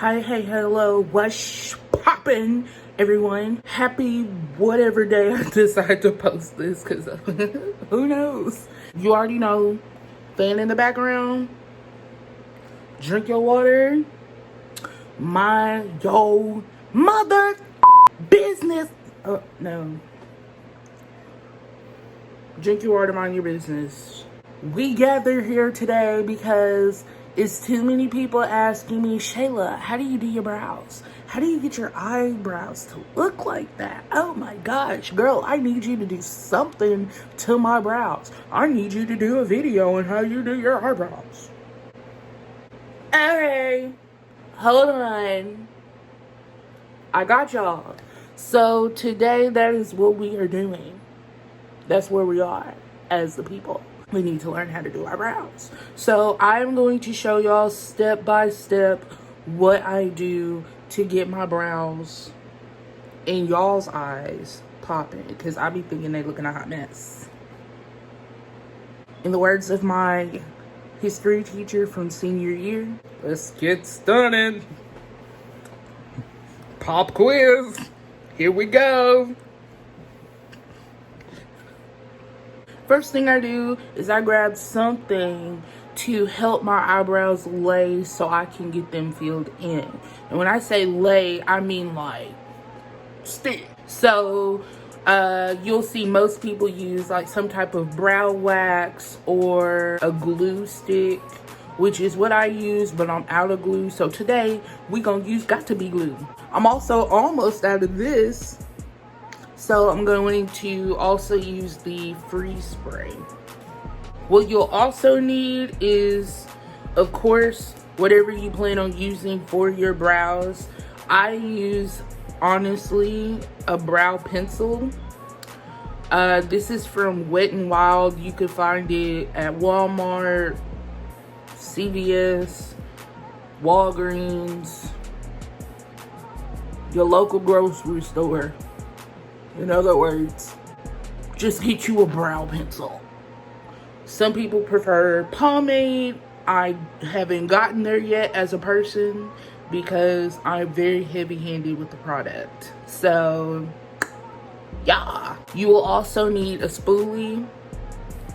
Hi, hey, hello, what's poppin', everyone? Happy whatever day I decide to post this, because who knows? You already know, fan in the background, drink your water, mind your mother business. Oh, no. Drink your water, mind your business. We gather here today because it's too many people asking me, Shayla, how do you do your brows? How do you get your eyebrows to look like that? Oh my gosh, girl, I need you to do something to my brows. I need you to do a video on how you do your eyebrows. Okay, hold on. I got y'all. So today, that is what we are doing. That's where we are as the people. We need to learn how to do our brows. So I'm going to show y'all step by step what I do to get my brows in y'all's eyes popping, because I be thinking they looking a hot mess. In the words of my history teacher from senior year, let's get started. Pop quiz. Here we go. First thing I do is I grab something to help my eyebrows lay so I can get them filled in. And when I say lay, I mean like stick. So you'll see most people use like some type of brow wax or a glue stick, which is what I use, but I'm out of glue. So today we gonna use got to be glue. I'm also almost out of this. So I'm going to also use the freeze spray. What you'll also need is, of course, whatever you plan on using for your brows. I use, honestly, a brow pencil. This is from Wet n Wild. You can find it at Walmart, CVS, Walgreens, your local grocery store. In other words, just get you a brow pencil. Some people prefer pomade. I haven't gotten there yet as a person because I'm very heavy-handed with the product. So, yeah. You will also need a spoolie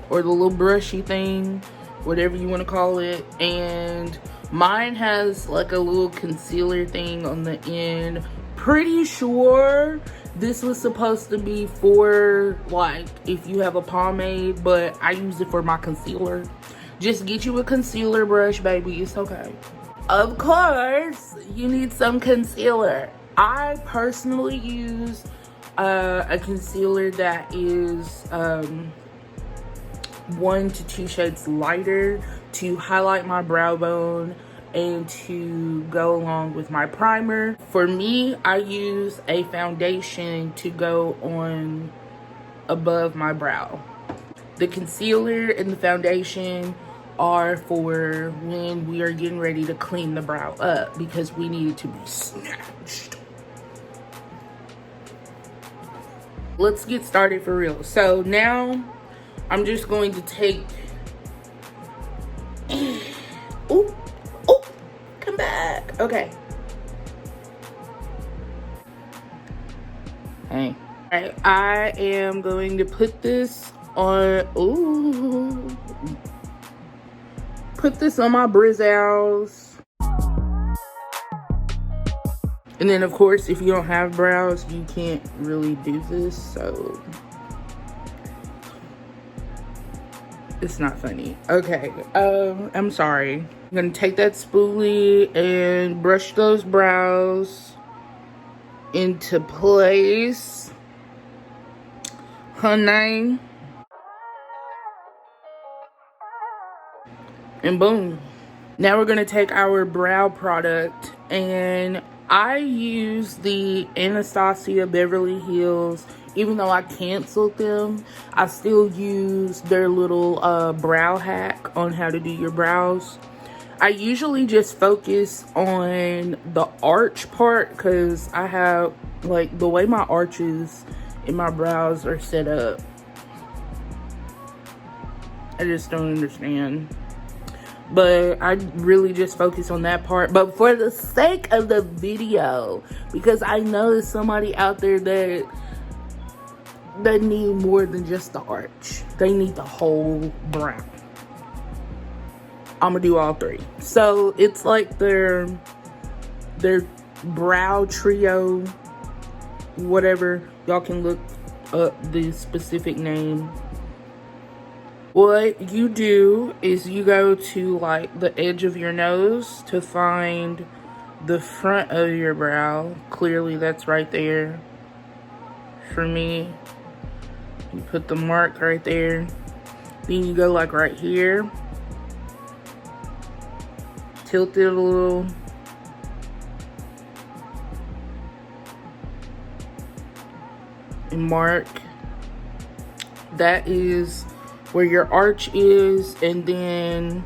or the little brushy thing, whatever you want to call it. And mine has like a little concealer thing on the end. Pretty sure this was supposed to be for like if you have a pomade, but I use it for my concealer. Just get you a concealer brush, baby. It's okay. Of course, you need some concealer. I personally use a concealer that is 1 to 2 shades lighter to highlight my brow bone and to go along with my primer. For me, I use a foundation to go on above my brow. The concealer and the foundation are for when we are getting ready to clean the brow up, because we need it to be snatched. Let's get started for real. So now I'm just going to take ooh, come back. Okay. Hey. Alright, I am going to put this on, ooh. Put this on my brows. And then of course, if you don't have brows, you can't really do this, so it's not funny. Okay, I'm sorry. I'm gonna take that spoolie and brush those brows into place. Honey. And boom. Now we're gonna take our brow product, and I use the Anastasia Beverly Hills. Even though I canceled them, I still use their little brow hack on how to do your brows. I usually just focus on the arch part because I have, like, the way my arches in my brows are set up, I just don't understand. but I really just focus on that part. But for the sake of the video, because I know there's somebody out there that need more than just the arch, they need the whole brow. I'm gonna do all three. So it's like their brow trio, whatever. Y'all can look up the specific name. What you do is you go to like the edge of your nose to find the front of your brow. Clearly that's right there for me. You put the mark right there. Then you go like right here. Tilt it a little. And mark. That is where your arch is, and then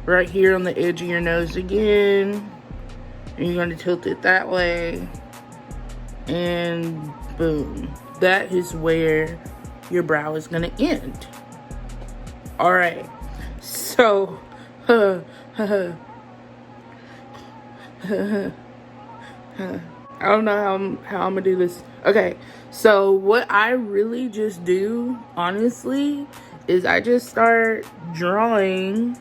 right here on the edge of your nose again, and you're going to tilt it that way, and boom, that is where your brow is going to end. All right, so I don't know how I'm gonna do this. Okay, so what I really just do, honestly, is I just start drawing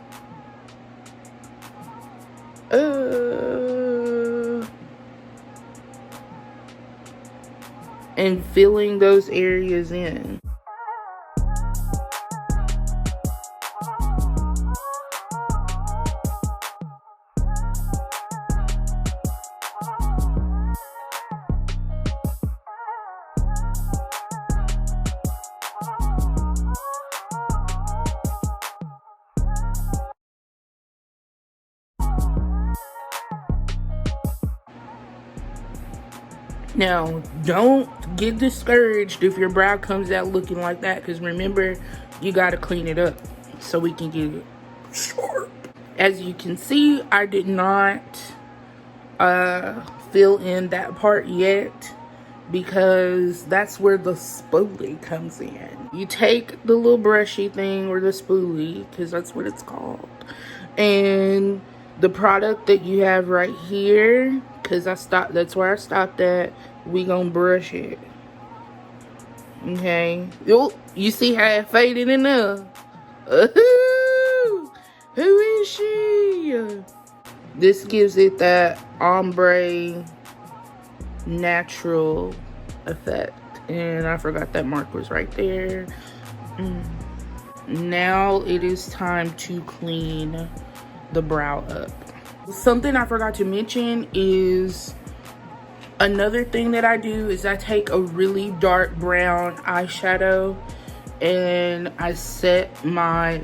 and filling those areas in. Now, don't get discouraged if your brow comes out looking like that, because remember, you got to clean it up so we can get it sharp. As you can see, I did not fill in that part yet, because that's where the spoolie comes in. You take the little brushy thing, or the spoolie, because that's what it's called, and the product that you have right here, because that's where I stopped at, we gonna brush it. Okay, you see how it faded in there? Who is she? This gives it that ombre natural effect. And I forgot that mark was right there. Now it is time to clean the brow up. Something I forgot to mention is, another thing that I do is I take a really dark brown eyeshadow and I set my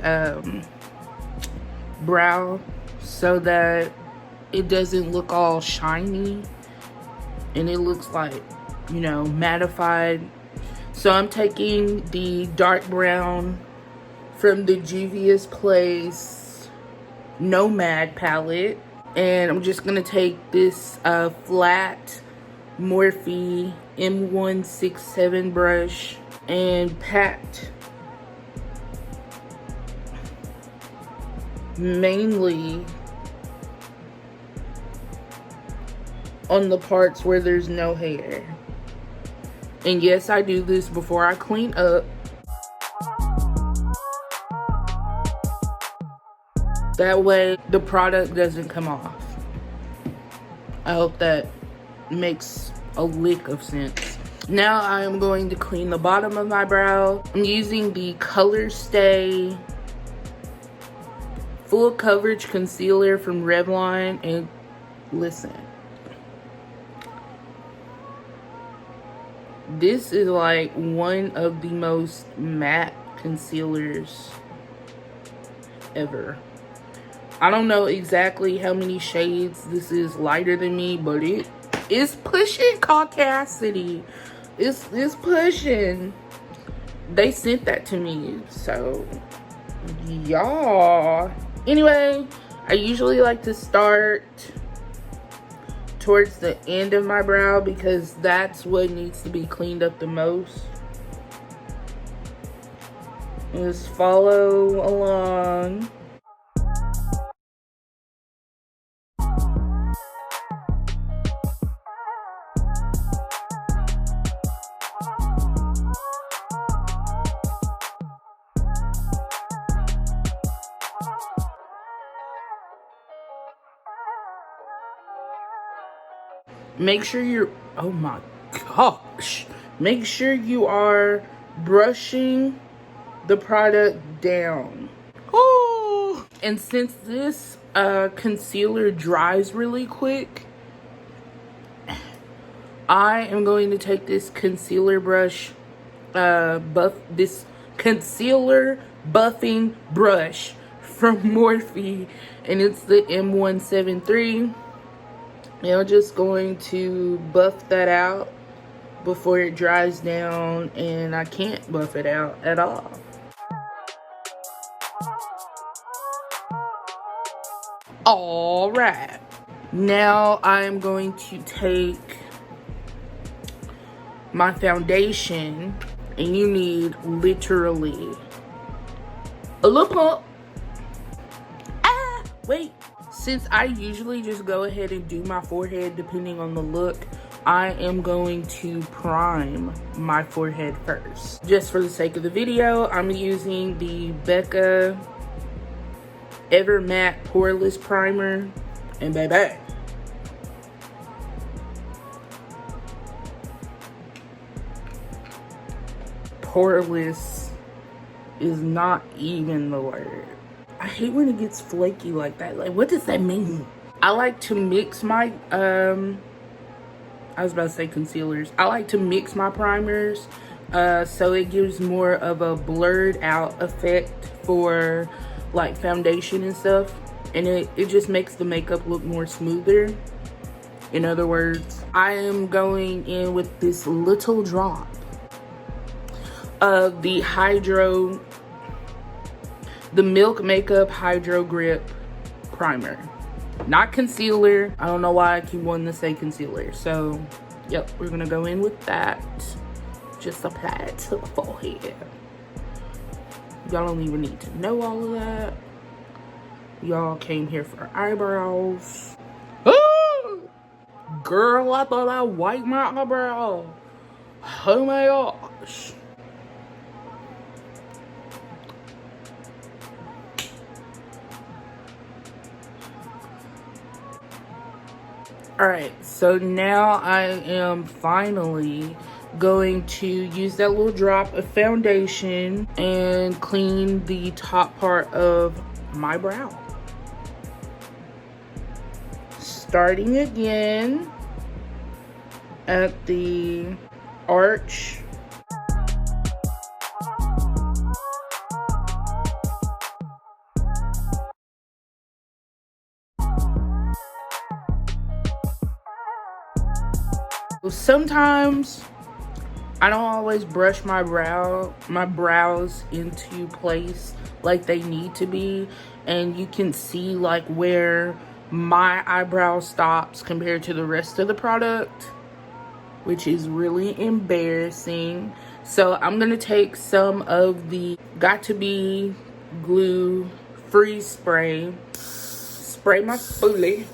brow so that it doesn't look all shiny and it looks like, you know, mattified. So I'm taking the dark brown from the Juvia's Place Nomad palette, and I'm just gonna take this flat Morphe M167 brush and pat mainly on the parts where there's no hair. And yes, I do this before I clean up. That way the product doesn't come off. I hope that makes a lick of sense. Now I am going to clean the bottom of my brow. I'm using the Color Stay Full Coverage Concealer from Revlon, and listen, this is like one of the most matte concealers ever. I don't know exactly how many shades this is lighter than me, but it is pushing Caucasity. It's pushing. They sent that to me, so y'all. Anyway, I usually like to start towards the end of my brow because that's what needs to be cleaned up the most. Just follow along. make sure you're, oh my gosh, make sure you are brushing the product down. Oh, and since this concealer dries really quick, I am going to take this concealer brush, this concealer buffing brush from Morphe, and it's the M173. And I'm just going to buff that out before it dries down, and I can't buff it out at all. All right, now I'm going to take my foundation, and you need literally a little pump. Wait, since I usually just go ahead and do my forehead depending on the look, I am going to prime my forehead first. Just for the sake of the video, I'm using the Becca Ever Matte Poreless Primer, and baby, poreless is not even the word. I hate when it gets flaky like that. Like, what does that mean? I like to mix my, I was about to say concealers. I like to mix my primers so it gives more of a blurred out effect for like foundation and stuff. And it just makes the makeup look more smoother. In other words, I am going in with this little drop of the Milk Makeup Hydro Grip Primer. Not concealer. I don't know why I keep wanting to say concealer. So, yep, we're gonna go in with that. Just apply it to the forehead. Y'all don't even need to know all of that. Y'all came here for eyebrows. Oh! Girl, I thought I wiped my eyebrow. Oh my gosh. Alright, so now I am finally going to use that little drop of foundation and clean the top part of my brow. Starting again at the arch. Sometimes I don't always brush my brows into place like they need to be, and you can see like where my eyebrow stops compared to the rest of the product, which is really embarrassing. So I'm gonna take some of the Got To Be Glue Freeze Spray, spray my spoolie.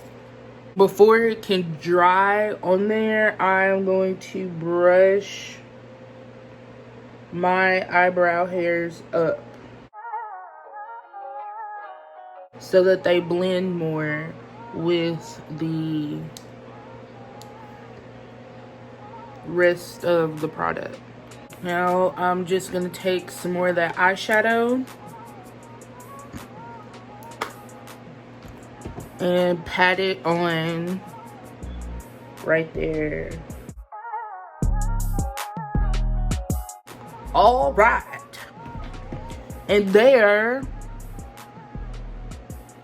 Before it can dry on there, I'm going to brush my eyebrow hairs up so that they blend more with the rest of the product. Now I'm just going to take some more of that eyeshadow and pat it on right there. All right, and there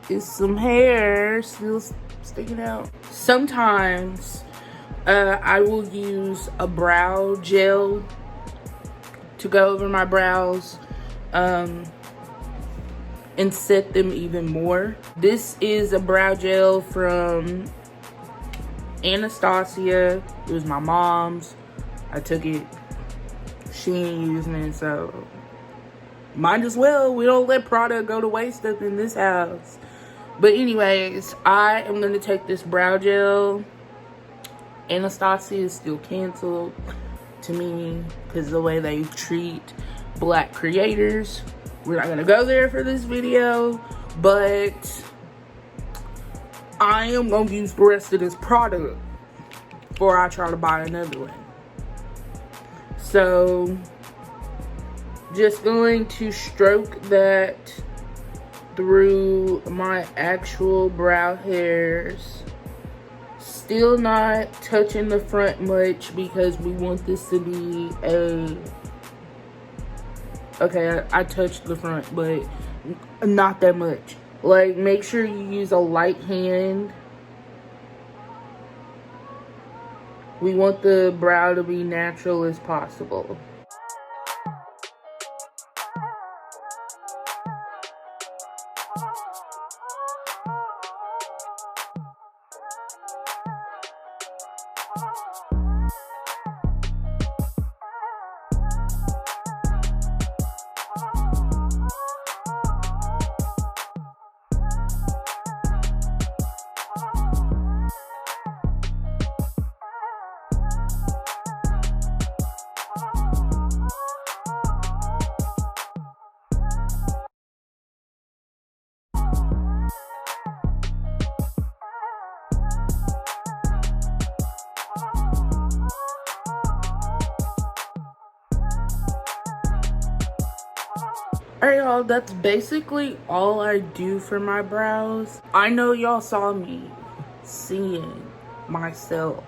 is some hair still sticking out. Sometimes I will use a brow gel to go over my brows and set them even more. This is a brow gel from Anastasia. It was my mom's. I took it. She ain't using it, so might as well. We don't let product go to waste up in this house. But anyways, I am going to take this brow gel. Anastasia is still canceled to me because of the way they treat black creators. We're not gonna go there for this video, but I am gonna use the rest of this product. before I try to buy another one. So just going to stroke that through my actual brow hairs. Still not touching the front much because we want this to be a... Okay, I touched the front, but not that much. Like, make sure you use a light hand. We want the brow to be natural as possible. Alright, y'all, that's basically all I do for my brows. I know y'all saw me seeing myself,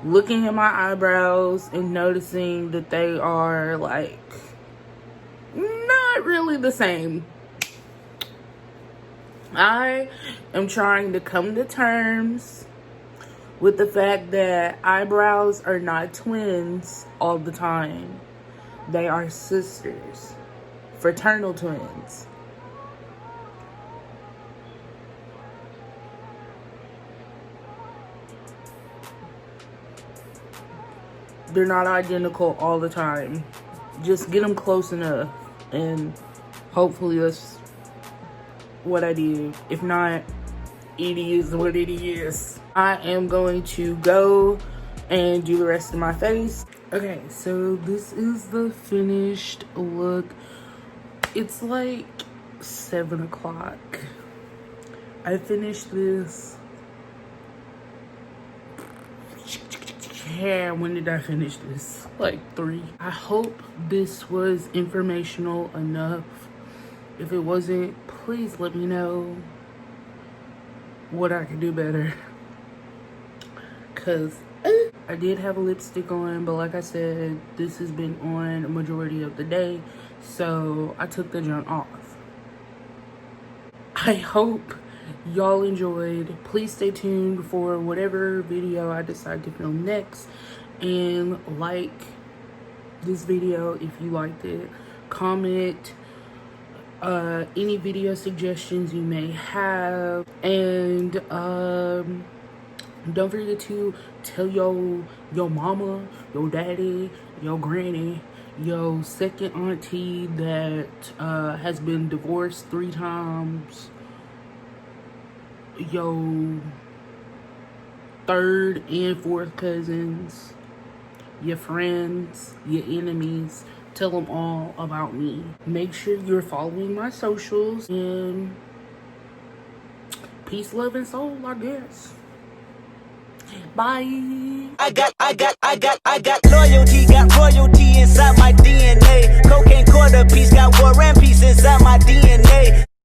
looking at my eyebrows and noticing that they are, like, not really the same. I am trying to come to terms with the fact that eyebrows are not twins all the time. They are sisters, fraternal twins. They're not identical all the time. Just get them close enough, and hopefully that's what I did. If not, it is what it is. I am going to go and do the rest of my face. Okay, so this is the finished look. It's like 7 o'clock. I finished this. Yeah, when did I finish this? Like 3. I hope this was informational enough. If it wasn't, please let me know what I can do better. Cause I did have a lipstick on, but like I said, this has been on a majority of the day, so I took the junk off. I hope y'all enjoyed. Please stay tuned for whatever video I decide to film next, and like this video if you liked it. Comment any video suggestions you may have, and don't forget to tell your mama, your daddy, your granny, your second auntie that has been divorced 3 times, your 3rd and 4th cousins, your friends, your enemies. Tell them all about me. Make sure you're following my socials, and peace, love, and soul, I guess. Bye. I got loyalty, got royalty.